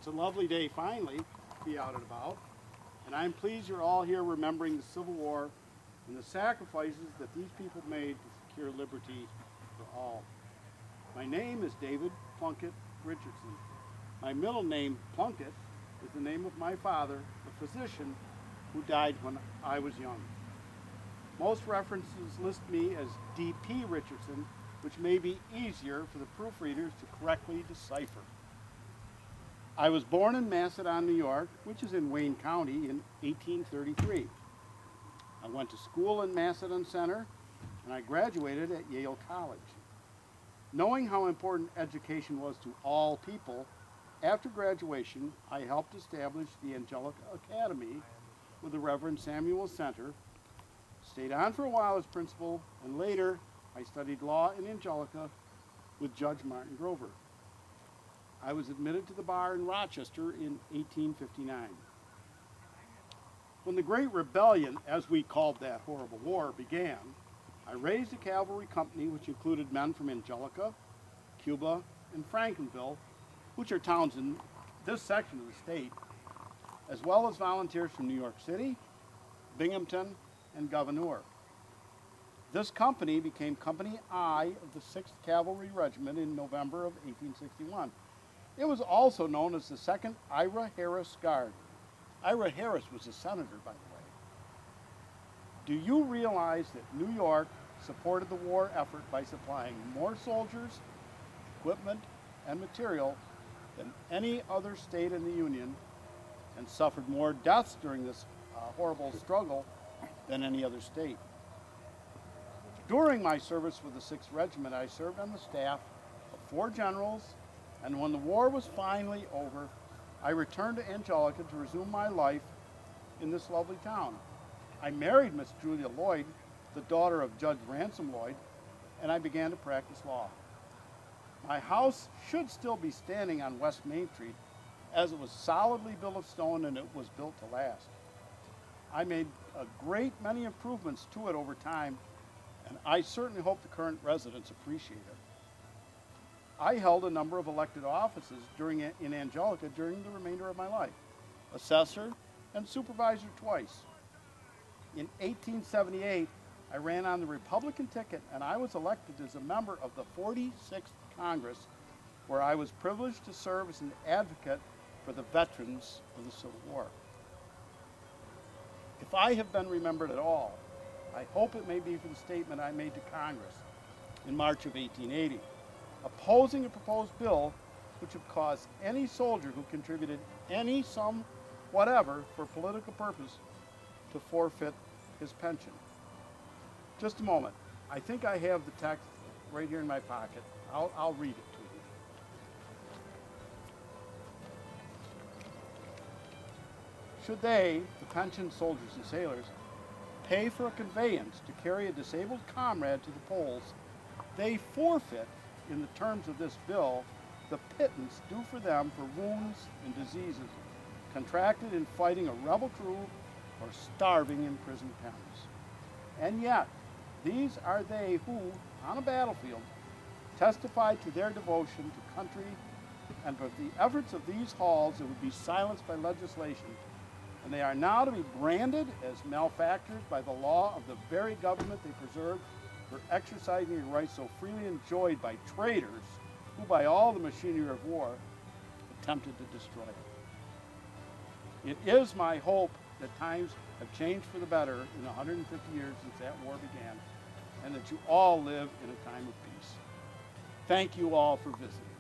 It's a lovely day finally to be out and about, and I'm pleased you're all here remembering the Civil War and the sacrifices that these people made to secure liberty for all. My name is David Plunkett Richardson. My middle name, Plunkett, is the name of my father, a physician who died when I was young. Most references list me as D.P. Richardson, which may be easier for the proofreaders to correctly decipher. I was born in Macedon, New York, which is in Wayne County, in 1833. I went to school in Macedon Center, and I graduated at Yale College. Knowing how important education was to all people, after graduation, I helped establish the Angelica Academy with the Reverend Samuel Center, stayed on for a while as principal, and later I studied law in Angelica with Judge Martin Grover. I was admitted to the bar in Rochester in 1859. When the Great Rebellion, as we called that horrible war, began, I raised a cavalry company which included men from Angelica, Cuba, and Frankenville, which are towns in this section of the state, as well as volunteers from New York City, Binghamton, and Gouverneur. This company became Company I of the 6th Cavalry Regiment in November of 1861. It was also known as the 2nd Ira Harris Guard. Ira Harris was a senator, by the way. Do you realize that New York supported the war effort by supplying more soldiers, equipment, and material than any other state in the Union, and suffered more deaths during this horrible struggle than any other state? During my service with the 6th Regiment, I served on the staff of 4 generals, and when the war was finally over, I returned to Angelica to resume my life in this lovely town. I married Miss Julia Lloyd, the daughter of Judge Ransom Lloyd, and I began to practice law. My house should still be standing on West Main Street, as it was solidly built of stone and it was built to last. I made a great many improvements to it over time, and I certainly hope the current residents appreciate it. I held a number of elected offices in Angelica during the remainder of my life, assessor and supervisor twice. In 1878, I ran on the Republican ticket, and I was elected as a member of the 46th Congress, where I was privileged to serve as an advocate for the veterans of the Civil War. If I have been remembered at all, I hope it may be for the statement I made to Congress in March of 1880, opposing a proposed bill which would cause any soldier who contributed any sum whatever for political purpose to forfeit his pension. Just a moment. I think I have the text right here in my pocket. I'll read it to you. Should they, the pensioned soldiers and sailors, pay for a conveyance to carry a disabled comrade to the polls, they forfeit, in the terms of this bill, the pittance due for them for wounds and diseases contracted in fighting a rebel crew or starving in prison pens. And yet, these are they who, on a battlefield, testified to their devotion to country, and for the efforts of these halls it would be silenced by legislation, and they are now to be branded as malefactors by the law of the very government they preserved for exercising a right so freely enjoyed by traitors who, by all the machinery of war, attempted to destroy it. It is my hope that times have changed for the better in the 150 years since that war began, and that you all live in a time of peace. Thank you all for visiting.